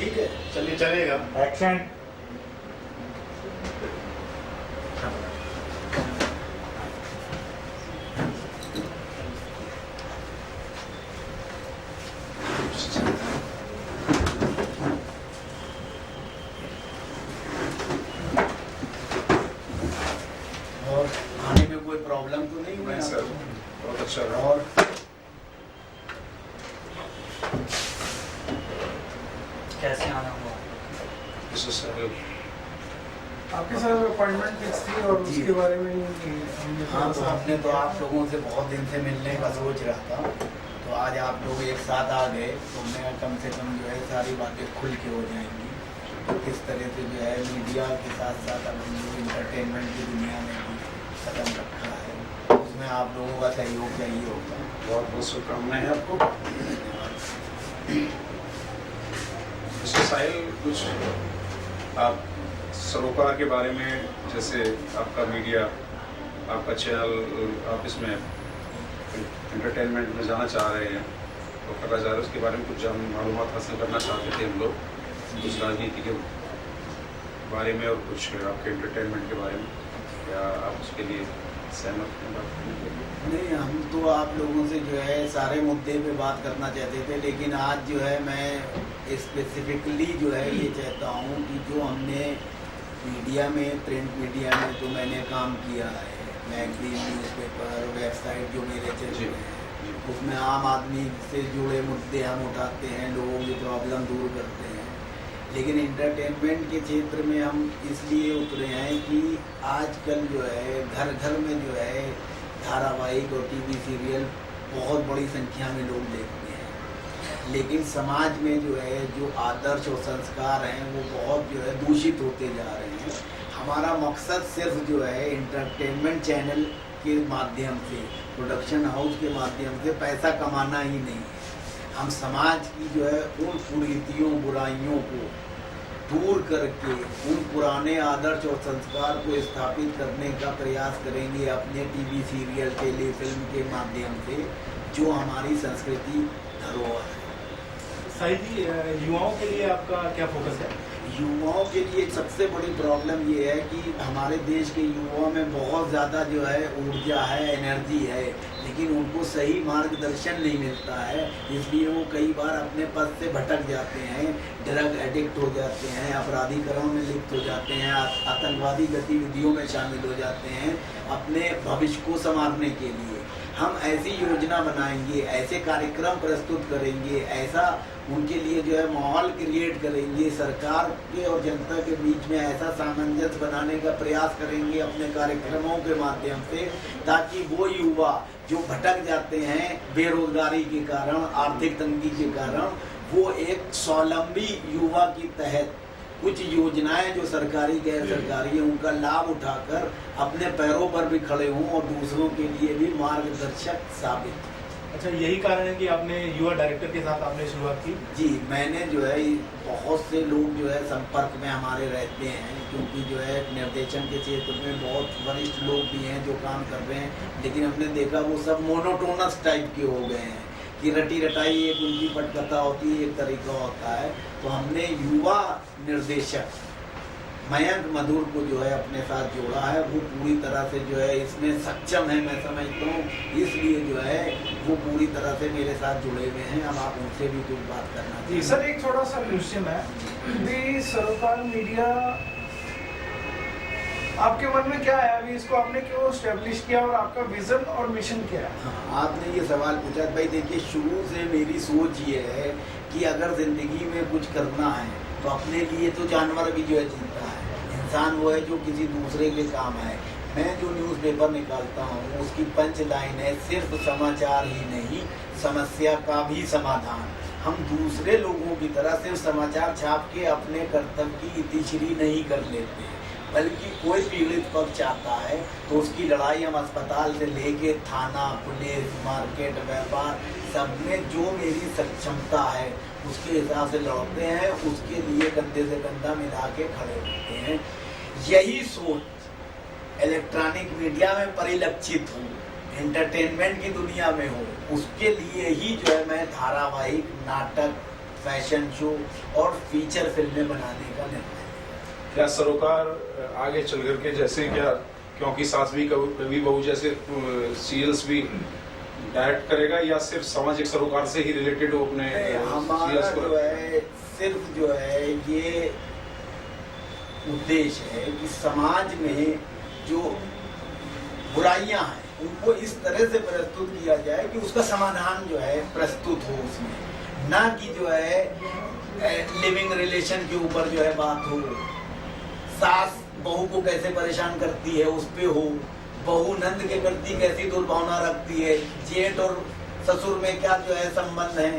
ठीक है, चलिए चलेगा। एक्शन। और खाने में कोई प्रॉब्लम तो नहीं हुई नहीं सर, आपको? बहुत अच्छा रहा। और कैसे आना हुआ? आपके साथ अपॉइंटमेंट फिक्स थी और जी। उसके बारे में हमने हाँ, थोड़ा तो सा हमने तो आप लोगों से बहुत दिन से मिलने का सोच रहा था, तो आज आप लोग एक साथ आ गए तो मैं कम से कम जो है सारी बातें खुल के हो जाएंगी। तो किस तरह से जो है मीडिया के साथ साथ अब हम लोग इंटरटेनमेंट की दुनिया में भी कदम रखा है, उसमें आप लोगों का सहयोग चाहिए होगा। बहुत बहुत शुभकामनाएं हैं आपको। मिस्टर साहिल, कुछ आप सरोकार के बारे में, जैसे आपका मीडिया, आपका चैनल, आप इसमें एंटरटेनमेंट में जाना चाह रहे हैं तो करना चाह रहे हैं, उसके बारे में कुछ मालूमात हासिल करना चाहते थे हम लोग, कुछ राजनीति के बारे में और कुछ आपके एंटरटेनमेंट के बारे में, क्या आप उसके लिए सहमत हैं बात करने के लिए? नहीं, हम तो आप लोगों से जो है सारे मुद्दे पे बात करना चाहते थे, लेकिन आज जो है मैं स्पेसिफिकली जो है ये चाहता हूँ कि जो हमने मीडिया में, प्रिंट मीडिया में जो मैंने काम किया है, मैगजीन, न्यूज़पेपर, वेबसाइट जो मेरे चल रहे हैं, उसमें आम आदमी से जुड़े मुद्दे हम उठाते हैं, लोगों की प्रॉब्लम दूर करते हैं। लेकिन इंटरटेनमेंट के क्षेत्र में हम इसलिए उतरे हैं कि आजकल जो है घर घर में जो है धारावाहिक और टीवी सीरियल बहुत बड़ी संख्या में लोग देखते हैं, लेकिन समाज में जो है जो आदर्श और संस्कार हैं वो बहुत जो है दूषित होते जा रहे हैं। हमारा मकसद सिर्फ जो है इंटरटेनमेंट चैनल के माध्यम से, प्रोडक्शन हाउस के माध्यम से पैसा कमाना ही नहीं है। हम समाज की जो है उन कुरीतियों, बुराइयों को दूर करके उन पुराने आदर्श और संस्कार को स्थापित करने का प्रयास करेंगे अपने टीवी सीरियल, टेलीफिल्म के माध्यम से, जो हमारी संस्कृति धरोहर है। साहिल जी, युवाओं के लिए आपका क्या फोकस है? युवाओं के लिए सबसे बड़ी प्रॉब्लम ये है कि हमारे देश के युवाओं में बहुत ज़्यादा जो है ऊर्जा है, एनर्जी है, लेकिन उनको सही मार्गदर्शन नहीं मिलता है, इसलिए वो कई बार अपने पथ से भटक जाते हैं, ड्रग एडिक्ट हो जाते हैं, अपराधीकरण में लिप्त हो जाते हैं, आतंकवादी गतिविधियों में शामिल हो जाते हैं। अपने भविष्य को संवारने के लिए हम ऐसी योजना बनाएंगे, ऐसे कार्यक्रम प्रस्तुत करेंगे, ऐसा उनके लिए जो है माहौल क्रिएट करेंगे, सरकार के और जनता के बीच में ऐसा सामंजस्य बनाने का प्रयास करेंगे अपने कार्यक्रमों के माध्यम से, ताकि वो युवा जो भटक जाते हैं बेरोजगारी के कारण, आर्थिक तंगी के कारण, वो एक स्वावलंबी युवा की तहत कुछ योजनाएं जो सरकारी गैर सरकारी है उनका लाभ उठाकर अपने पैरों पर भी खड़े हों और दूसरों के लिए भी मार्गदर्शक साबित। अच्छा, यही कारण है कि आपने युवा डायरेक्टर के साथ आपने शुरुआत की? जी, मैंने जो है बहुत से लोग जो है संपर्क में हमारे रहते हैं, क्योंकि जो है निर्देशन के क्षेत्र में बहुत वरिष्ठ लोग भी हैं जो काम कर रहे हैं, लेकिन हमने देखा वो सब मोनोटोनस टाइप के हो गए हैं कि रटी रटाई एक उनकी पटकथा होती है, एक तरीका होता है। तो हमने युवा निर्देशक मयंक मधुर को जो है अपने साथ जोड़ा है, वो पूरी तरह से जो है इसमें सक्षम है, मैं समझता हूँ, इसलिए जो है वो पूरी तरह से मेरे साथ जुड़े हुए हैं। अब आप उनसे भी कुछ बात करना जी सर, एक थोड़ा सा क्वेश्चन है, दी सरोकार मीडिया आपके मन में क्या है? अभी इसको आपने क्यों स्टैब्लिश किया और आपका विजन और मिशन क्या है? हाँ, आपने ये सवाल पूछा भाई। देखिए, शुरू से मेरी सोच ये है कि अगर जिंदगी में कुछ करना है तो अपने लिए तो जानवर भी जो है जीता है, इंसान वो है जो किसी दूसरे के काम है। मैं जो न्यूज़पेपर निकालता हूँ उसकी पंच लाइन है, सिर्फ समाचार ही नहीं, समस्या का भी समाधान। हम दूसरे लोगों की तरह सिर्फ समाचार छाप के अपने कर्तव्य की इतिश्री नहीं कर लेते, बल्कि कोई पीड़ित पक्ष आता है तो उसकी लड़ाई हम अस्पताल से लेके थाना, पुलिस, मार्केट, व्यापार, सब में जो मेरी सक्षमता है उसके हिसाब से लड़ते हैं, उसके लिए कंधे से कंधा मिला के खड़े होते हैं। यही सोच इलेक्ट्रॉनिक मीडिया में परिलक्षित हो, एंटरटेनमेंट की दुनिया में हो, उसके लिए ही जो है मैं धारावाहिक, नाटक, फैशन शो और फीचर फिल्में बनाने का निर्णय। क्या सरोकार आगे चल करके जैसे क्या, क्योंकि सास भी कभी बहू जैसे सीरियल्स भी डायरेक्ट करेगा, या सिर्फ सामाजिक सरोकार से ही रिलेटेड हो अपने हमारा सीरियल्स को? जो है सिर्फ जो है ये उद्देश्य है कि समाज में जो बुराइयां हैं उनको इस तरह से प्रस्तुत किया जाए कि उसका समाधान जो है प्रस्तुत हो उसमें, ना कि जो है लिविंग रिलेशन के ऊपर जो है बात हो, सास बहू को कैसे परेशान करती है उस पे हो, बहू नंद के प्रति कैसी दुर्भावना रखती है, जेठ और ससुर में क्या जो है संबंध है,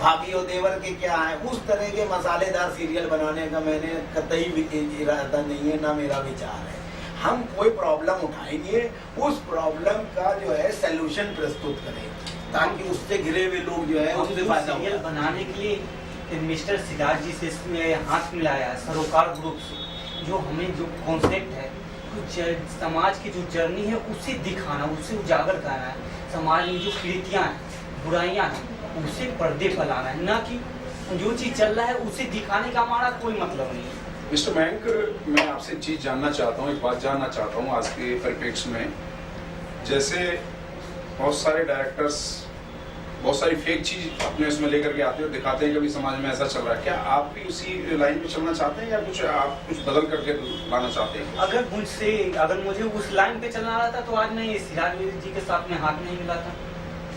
भाभी और देवर के क्या है, उस तरह के मसालेदार सीरियल बनाने का मैंने कतई इरादा नहीं है, ना मेरा विचार है। हम कोई प्रॉब्लम उठाएंगे, उस प्रॉब्लम का जो है सलूशन प्रस्तुत करेंगे ताकि उससे घिरे हुए लोग जो है उससे फायदा हो। सीरियल बनाने के लिए मिस्टर सिद्धार्थ जी से इसमें हाथ मिलाया सरोकार ग्रुप से, जो हमें जो कॉन्सेप्ट है, समाज की जो जर्नी है उसे दिखाना, उसे उजागर करना है, समाज में जो कृतियाँ हैं, बुराइयाँ हैं, उसे पर्दे पर लाना है, न कि जो चीज़ चल रहा है उसे दिखाने का हमारा कोई मतलब नहीं है। मिस्टर मयंक, मैं आपसे एक चीज़ जानना चाहता हूँ, एक बात जानना चाहता हूँ आज के परिप्रेक्ष्य में। जैसे बहुत सारे डायरेक्टर्स बहुत सारी फेक चीज़ अपने उसमें लेकर के आते हैं और दिखाते हैं कि अभी समाज में ऐसा चल रहा है, क्या आप भी उसी लाइन पे चलना चाहते हैं या कुछ आप कुछ बदल करके लाना चाहते हैं? अगर मुझे उस लाइन पे चलना रहा था तो आज मैं सिराज जी के साथ में हाथ नहीं मिलाता,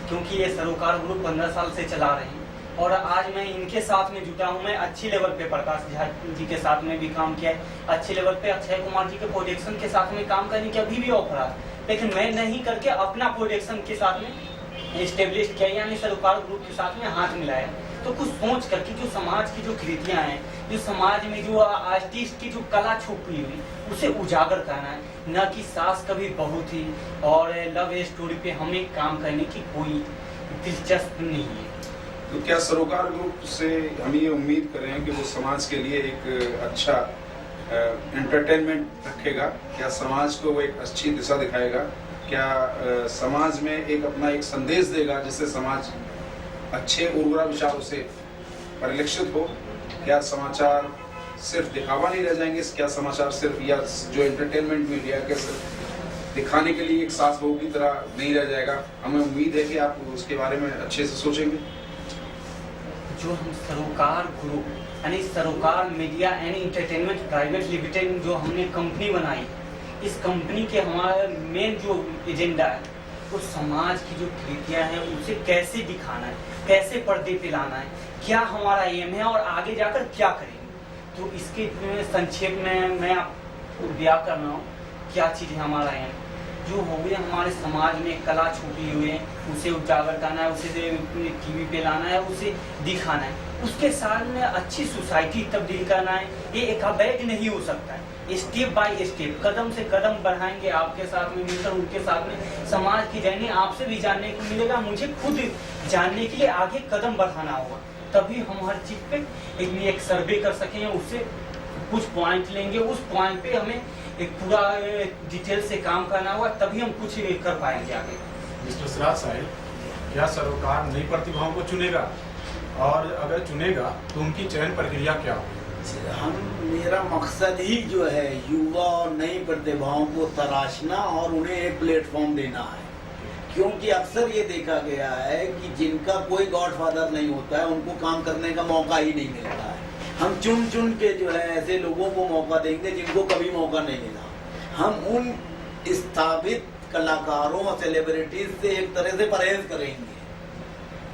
क्योंकि ये सरोकार ग्रुप 15 साल से चला रहे हैं और आज मैं इनके साथ में जुटा हूँ। मैं अच्छी लेवल पे प्रकाश झा जी के साथ में भी काम किया है, अच्छे लेवल पे अक्षय कुमार जी के प्रोडक्शन के साथ में काम करने की अभी भी ऑफर है, लेकिन मैं नहीं करके अपना प्रोडक्शन के साथ में एस्टेब्लिश किया, यानी सरोकार ग्रुप के साथ में हाथ मिलाया। तो कुछ सोच करके जो समाज की जो कृतियाँ हैं, जो समाज में जो आर्टिस्ट की जो कला छुपी हुई, उसे उजागर करना है, न कि सास कभी बहू थी और लव स्टोरी पे हमें काम करने की कोई दिलचस्प नहीं है। तो क्या सरोकार ग्रुप से हम ये उम्मीद कर रहे हैं कि वो समाज के लिए एक अच्छा एंटरटेनमेंट रखेगा? क्या समाज को वो एक अच्छी दिशा दिखाएगा? क्या समाज में एक अपना एक संदेश देगा जिससे समाज अच्छे उर्वरा विचारों से परिलक्षित हो? क्या समाचार सिर्फ दिखावा नहीं रह जाएंगे? क्या समाचार सिर्फ या जो एंटरटेनमेंट मीडिया के सिर्फ दिखाने के लिए एक सास बहू की तरह नहीं रह जाएगा? हमें उम्मीद है कि आप उसके बारे में अच्छे से सोचेंगे। जो हम सरोकार ग्रुप यानी सरोकार media and entertainment private limited जो हमने कंपनी बनाई, इस कंपनी के हमारा मेन जो एजेंडा है वो समाज की जो कृतियाँ हैं उसे कैसे दिखाना है, कैसे पर्दे पे लाना है, क्या हमारा एम है और आगे जाकर क्या करेंगे। तो इसके संक्षेप में मैं आपको बयां कर रहा हूँ क्या चीज़ है हमारा एम। जो हो गए हमारे समाज में कला छुपी हुई है उसे उजागर करना है, उसे टीवी पे लाना है, उसे दिखाना है, उसके साथ में अच्छी सोसाइटी तब्दील करना है। ये एकाबैग नहीं हो सकता है, स्टेप बाय स्टेप, कदम से कदम बढ़ाएंगे, आपके साथ में मिलकर उनके साथ में समाज की जर्नी आपसे भी जानने को मिलेगा, मुझे खुद जानने के लिए आगे कदम बढ़ाना होगा, तभी हम हर चीज पे एक सर्वे कर सकें, उससे कुछ पॉइंट लेंगे, उस पॉइंट पे हमें एक पूरा डिटेल से काम करना होगा, तभी हम कुछ कर पाएंगे आगे। मिस्टर सिराज साहब, क्या सरोकार नई प्रतिभाओं को चुनेगा, और अगर चुनेगा तो उनकी चयन प्रक्रिया क्या होगी? मेरा मकसद ही जो है युवा और नई प्रतिभाओं को तराशना और उन्हें एक प्लेटफॉर्म देना है, क्योंकि अक्सर ये देखा गया है कि जिनका कोई गॉडफादर नहीं होता है उनको काम करने का मौका ही नहीं मिलता है। हम चुन चुन के जो है ऐसे लोगों को मौका देंगे जिनको कभी मौका नहीं मिला। हम उन स्थापित कलाकारों और सेलिब्रिटीज से एक तरह से परहेज करेंगे,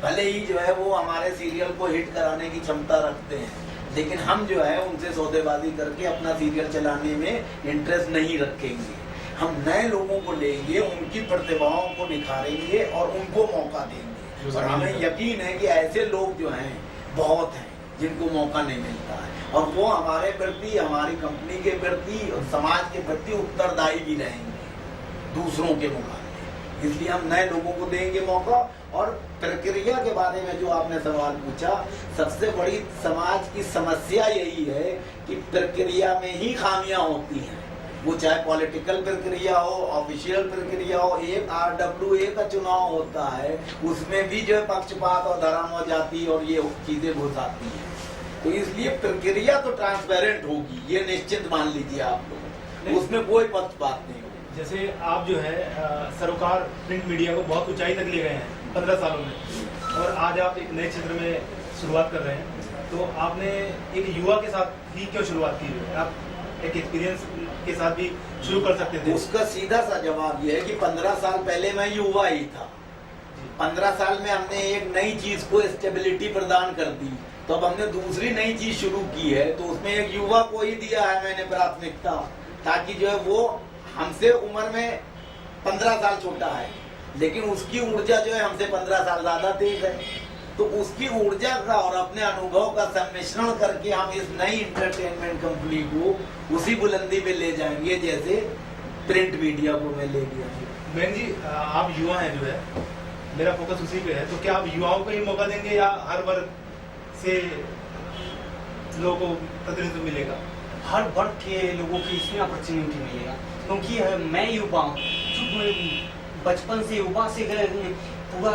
भले ही जो है वो हमारे सीरियल को हिट कराने की क्षमता रखते हैं, लेकिन हम जो है उनसे सौदेबाजी करके अपना सीरियल चलाने में इंटरेस्ट नहीं रखेंगे। हम नए लोगों को लेंगे, उनकी प्रतिभाओं को निखारेंगे और उनको मौका देंगे। और हमें यकीन है कि ऐसे लोग जो हैं बहुत हैं जिनको मौका नहीं मिलता है, और वो हमारे प्रति, हमारी कंपनी के प्रति और समाज के प्रति उत्तरदायी भी रहेंगे दूसरों के मुकाबले। इसलिए हम नए लोगों को देंगे मौका। और प्रक्रिया के बारे में जो आपने सवाल पूछा, सबसे बड़ी समाज की समस्या यही है कि प्रक्रिया में ही खामियां होती हैं। वो चाहे पॉलिटिकल प्रक्रिया हो, ऑफिशियल प्रक्रिया हो, एक RWA का चुनाव होता है, उसमें भी जो है पक्षपात और धर्म हो जाती और ये चीजें घुस आती हैं। तो इसलिए प्रक्रिया तो ट्रांसपेरेंट होगी, ये निश्चित मान लीजिए आप लोग, उसमें कोई पक्षपात नहीं होगा। जैसे आप जो है सरोकार प्रिंट मीडिया को बहुत ऊंचाई तक ले गए हैं 15 सालों में, और आज आप एक नए क्षेत्र में शुरुआत कर रहे हैं, तो आपने एक युवा के साथ ही क्यों शुरुआत की है? आप एक एक्सपीरियंस के साथ भी शुरू कर सकते थे। उसका सीधा सा जवाब ये है कि 15 साल पहले मैं युवा ही था। 15 साल में हमने एक नई चीज को स्टेबिलिटी प्रदान कर दी, तो अब हमने दूसरी नई चीज शुरू की है, तो उसमें एक युवा को ही दिया है मैंने प्राथमिकता, ताकि जो है वो हमसे उम्र में 15 साल छोटा है, लेकिन उसकी ऊर्जा जो है हमसे 15 साल ज्यादा तेज है। तो उसकी ऊर्जा का और अपने अनुभव का सम्मिश्रण करके हम इस नई इंटरटेनमेंट कंपनी को उसी बुलंदी पे ले जाएंगे जैसे प्रिंट मीडिया को मैं ले गया। बहन जी, आप युवा हैं जो है, मेरा फोकस उसी पे है, तो क्या आप युवाओं को ही मौका देंगे या हर वर्ग से लोगों को प्रतिनिधित्व मिलेगा? हर वर्ग के लोगों की इसमें अपॉर्चुनिटी मिलेगा, क्योंकि मैं युवा हूँ, बचपन से युवा से पूरा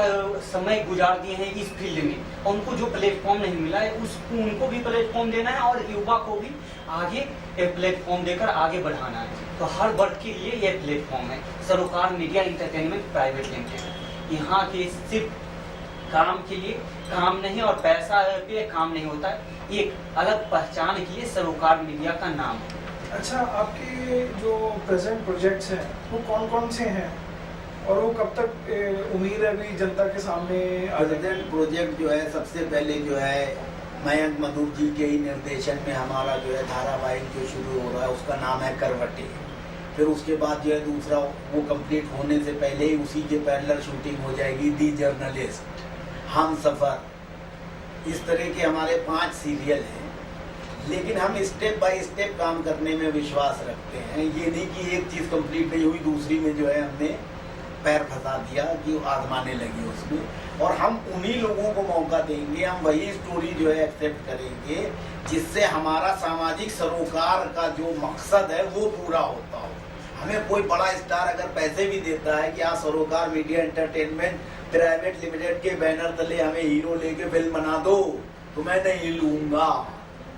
समय गुजार दिए हैं इस फील्ड में, और उनको जो प्लेटफॉर्म नहीं मिला है उसको उनको भी प्लेटफॉर्म देना है और युवा को भी आगे प्लेटफॉर्म देकर आगे बढ़ाना है। तो हर वर्ग के लिए यह प्लेटफॉर्म है सरोकार मीडिया एंटरटेनमेंट प्राइवेट लिमिटेड। यहाँ के सिर्फ काम के लिए काम नहीं और पैसा पे काम नहीं होता है, एक अलग पहचान के लिए सरोकार मीडिया का नाम है। अच्छा, आपके जो प्रेजेंट प्रोजेक्ट्स हैं वो कौन कौन से हैं और वो कब तक उम्मीद है भी जनता के सामने आ जाएंगे? प्रेजेंट प्रोजेक्ट जो है सबसे पहले जो है मयंक मधुर जी के ही निर्देशन में हमारा जो है धारावाहिक जो शुरू हो रहा है उसका नाम है करवटे। फिर उसके बाद जो है दूसरा वो कंप्लीट होने से पहले ही उसी के पैरेलल शूटिंग हो जाएगी दी जर्नलिस्ट, हम सफर। इस तरह के हमारे 5 सीरियल हैं, लेकिन हम स्टेप बाय स्टेप काम करने में विश्वास रखते हैं। ये नहीं कि एक चीज़ कंप्लीट नहीं हुई दूसरी में जो है हमने पैर फंसा दिया कि आजमाने लगे उसमें, और हम उन्हीं लोगों को मौका देंगे, हम वही स्टोरी जो है एक्सेप्ट करेंगे जिससे हमारा सामाजिक सरोकार का जो मकसद है वो पूरा होता हो। हमें कोई बड़ा स्टार अगर पैसे भी देता है कि हाँ सरोकार मीडिया एंटरटेनमेंट प्राइवेट लिमिटेड के बैनर तले हमें हीरो लेके फिल्म बना दो, तो मैं नहीं लूंगा।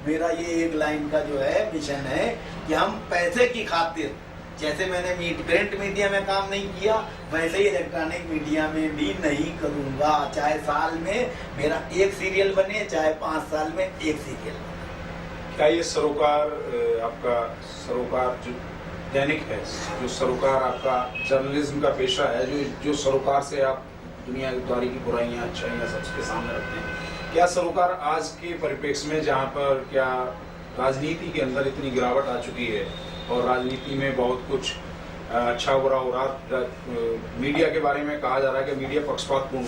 मेरा ये एक लाइन का जो है मिशन है कि हम पैसे की खातिर, जैसे मैंने प्रिंट मीडिया में काम नहीं किया वैसे ही इलेक्ट्रॉनिक मीडिया में भी नहीं करूंगा। चाहे साल में मेरा एक सीरियल बने, चाहे 5 साल में एक सीरियल बने। क्या ये सरोकार आपका सरोकार जो दैनिक है, जो सरोकार आपका जर्नलिज्म का पेशा है, जो सरोकार से आप दुनियादारी की बुराइयां अच्छाइयां सबके सामने रखते हैं, क्या सरोकार आज के परिप्रेक्ष्य में जहाँ पर क्या राजनीति के अंदर इतनी गिरावट आ चुकी है और राजनीति में बहुत कुछ अच्छा बुरा हो रहा, मीडिया के बारे में कहा जा रहा है कि मीडिया पक्षपातपूर्ण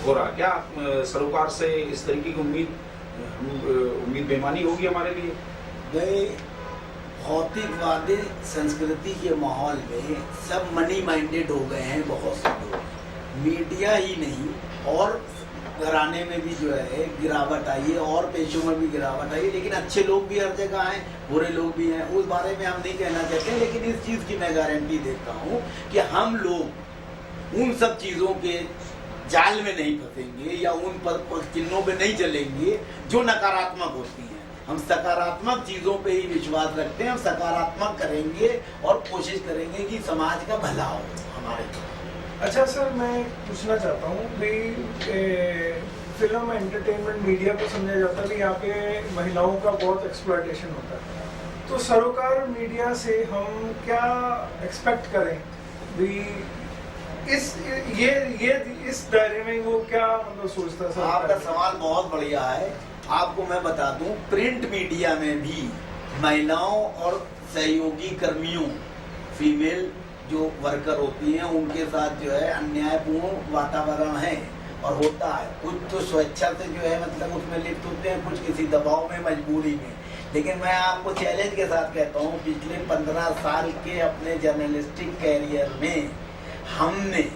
हो रहा, क्या सरोकार से इस तरीके की उम्मीद बेमानी होगी हमारे लिए? गए भौतिकवादी संस्कृति के माहौल में सब मनी माइंडेड हो गए हैं बहुत से लोग, मीडिया ही नहीं और घराने में भी जो है गिरावट आई है और पेशों में भी गिरावट आई है, लेकिन अच्छे लोग भी हर जगह हैं, बुरे लोग भी हैं, उस बारे में हम नहीं कहना चाहते। लेकिन इस चीज़ की मैं गारंटी देता हूँ कि हम लोग उन सब चीज़ों के जाल में नहीं फंसेंगे या उन पर चिन्हों पे नहीं चलेंगे जो नकारात्मक होती हैं। हम सकारात्मक चीज़ों पे ही विश्वास रखते हैं, हम सकारात्मक करेंगे और कोशिश करेंगे कि समाज का भला हो हमारे। अच्छा सर, मैं पूछना चाहता हूँ भाई, फिल्म एंटरटेनमेंट मीडिया को समझा जाता है कि यहाँ पे महिलाओं का बहुत एक्सप्लॉयटेशन होता है, तो सरोकार मीडिया से हम क्या एक्सपेक्ट करें भी इस दायरे में वो क्या मतलब सोचता है? आपका सवाल बहुत बढ़िया है। आपको मैं बता दूं, प्रिंट मीडिया में भी महिलाओं और सहयोगी कर्मियों, फीमेल जो वर्कर होती हैं, उनके साथ जो है अन्यायपूर्ण वातावरण है और होता है। कुछ तो स्वेच्छा से जो है मतलब उसमें लिप्त होते हैं, कुछ किसी दबाव में, मजबूरी में। लेकिन मैं आपको चैलेंज के साथ कहता हूँ, पिछले 15 साल के अपने जर्नलिस्टिक कैरियर में हमने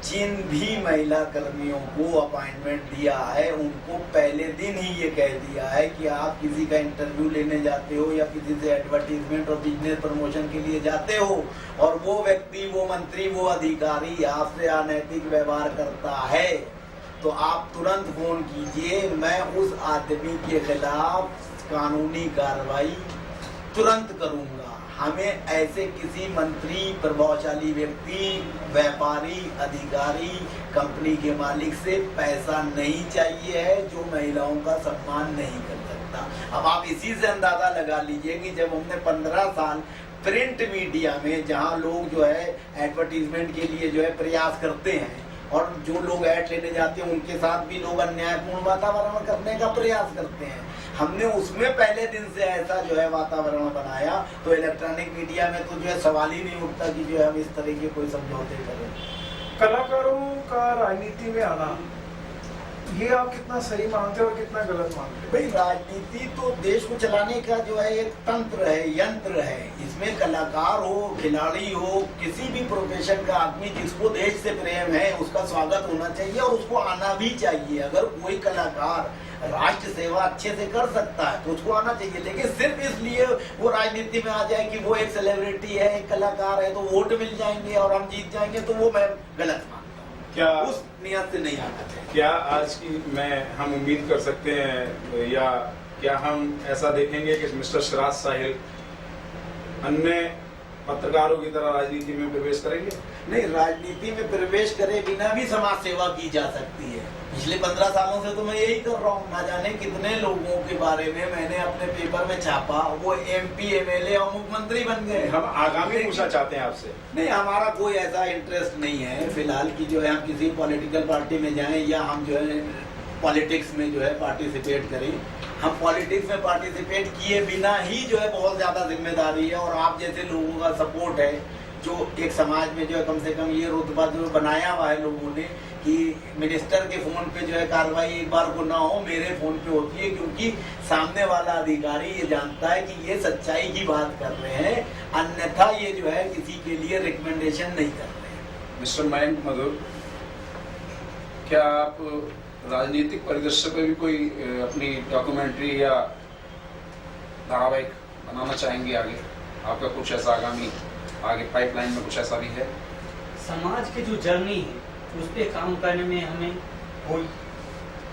जिन भी महिला कर्मियों को अपॉइंटमेंट दिया है उनको पहले दिन ही ये कह दिया है कि आप किसी का इंटरव्यू लेने जाते हो या किसी से एडवर्टीजमेंट और बिजनेस प्रमोशन के लिए जाते हो और वो व्यक्ति, वो मंत्री, वो अधिकारी आपसे अनैतिक व्यवहार करता है तो आप तुरंत फोन कीजिए। मैं उस आदमी के खिलाफ कानूनी कार्रवाई तुरंत करूंगा। हमें ऐसे किसी मंत्री, प्रभावशाली व्यक्ति, व्यापारी, अधिकारी, कंपनी के मालिक से पैसा नहीं चाहिए है जो महिलाओं का सम्मान नहीं कर सकता। अब आप इसी से अंदाजा लगा लीजिए कि जब हमने 15 साल प्रिंट मीडिया में, जहां लोग जो है एडवर्टीजमेंट के लिए जो है प्रयास करते हैं और जो लोग ऐड लेने जाते हैं उनके साथ भी लोग अन्यायपूर्ण वातावरण करने का प्रयास करते हैं, हमने उसमें पहले दिन से ऐसा जो है वातावरण बनाया तो इलेक्ट्रॉनिक मीडिया में तो जो है सवाल ही नहीं उठता कि जो है हम इस तरह के कोई समझौते करें। कलाकारों का राजनीति में आना, ये आप कितना सही मानते हो और कितना गलत मानते हो? भाई राजनीति तो देश को चलाने का जो है एक तंत्र है, यंत्र है। इसमें कलाकार हो, खिलाड़ी हो, किसी भी प्रोफेशन का आदमी जिसको देश से प्रेम है उसका स्वागत होना चाहिए और उसको आना भी चाहिए। अगर कोई कलाकार राष्ट्र सेवा अच्छे से कर सकता है तो उसको आना चाहिए, लेकिन सिर्फ इसलिए वो राजनीति में आ जाए कि वो एक सेलिब्रिटी है, एक कलाकार है तो वोट मिल जाएंगे और हम जीत जाएंगे, तो वो मैं गलत मानता हूँ। क्या उस नियत से नहीं आना चाहिए। क्या आज की हम उम्मीद कर सकते हैं या क्या हम ऐसा देखेंगे कि मिस्टर सिराज साहिल अन्य पत्रकारों की तरह राजनीति में प्रवेश करेंगे? नहीं, राजनीति में प्रवेश करे बिना भी समाज सेवा की जा सकती है। पिछले 15 सालों से तो मैं यही कर रहा हूँ। ना जाने कितने लोगों के बारे में मैंने अपने पेपर में छापा, वो MP, MLA और मुख्यमंत्री बन गए। हम आगामी पूछना चाहते हैं आपसे। नहीं, हमारा कोई ऐसा इंटरेस्ट नहीं है फिलहाल कि जो है हम किसी पॉलिटिकल पार्टी में जाएं या हम जो है पॉलिटिक्स में जो है पार्टिसिपेट करें। हम पॉलिटिक्स में पार्टिसिपेट किए बिना ही जो है बहुत ज़्यादा जिम्मेदारी है और आप जैसे लोगों का सपोर्ट है जो एक समाज में जो है कम से कम ये रुतबा जो बनाया हुआ है लोगों ने कि मिनिस्टर के फोन पे जो है कार्रवाई एक बार को ना हो, मेरे फोन पे होती है, क्योंकि सामने वाला अधिकारी ये जानता है कि ये सच्चाई की बात कर रहे हैं, अन्यथा ये जो है किसी के लिए रिकमेंडेशन नहीं कर रहे हैं। मिस्टर मयंक मधुर, क्या आप राजनीतिक परिदृश्य पे भी कोई अपनी डॉक्यूमेंट्री या धारावाहिक बनाना चाहेंगे आगे? आपका कुछ ऐसा आगे पाइपलाइन में कुछ ऐसा भी है? समाज की जो जर्नी है उस पर काम करने में हमें कोई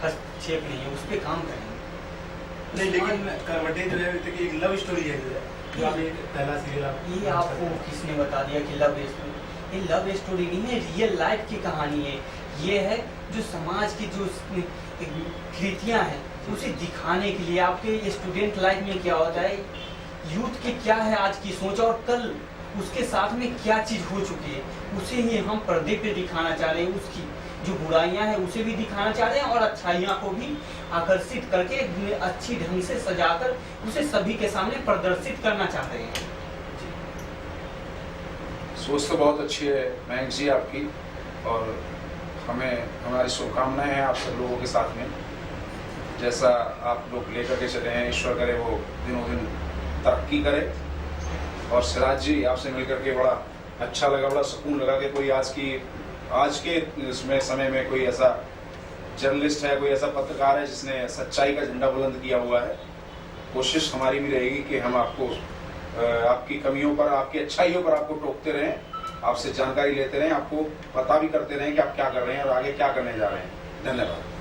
हस्तक्षेप नहीं है, उस पर काम करेंगे। नहीं, लेकिन करवटे जो है एक लव स्टोरी है जो आप एक पहला सीरियल ये आपको किसने बता दिया कि लव स्टोरी? ये लव स्टोरी नहीं है, रियल लाइफ की कहानी है। ये है जो समाज की जो कृतियां हैं उसे दिखाने के लिए आपके स्टूडेंट लाइफ में क्या होता है, यूथ की क्या है आज की सोच और कल उसके साथ में क्या चीज हो चुकी है, उसे ही हम पर्दे पे दिखाना चाह रहे हैं। उसकी जो बुराइयां हैं उसे भी दिखाना चाह रहे हैं और अच्छाइयां को भी आकर्षित करके अच्छी ढंग से सजाकर उसे सभी के सामने प्रदर्शित करना चाह रहे हैं। सोच तो बहुत अच्छी है मयंक जी आपकी, और हमारी शुभकामनाएं हैं आप सब लोगों के साथ में। जैसा आप लोग लेकर के चले हैं, ईश्वर करे वो दिनों दिन तरक्की करे। और सिराज जी, आपसे मिलकर के बड़ा अच्छा लगा, बड़ा सुकून लगा कि कोई आज के इसमें समय में कोई ऐसा जर्नलिस्ट है, कोई ऐसा पत्रकार है जिसने सच्चाई का झंडा बुलंद किया हुआ है। कोशिश हमारी भी रहेगी कि हम आपको आपकी कमियों पर, आपकी अच्छाइयों पर आपको टोकते रहें, आपसे जानकारी लेते रहें, आपको पता भी करते रहें कि आप क्या कर रहे हैं और आगे क्या करने जा रहे हैं। धन्यवाद।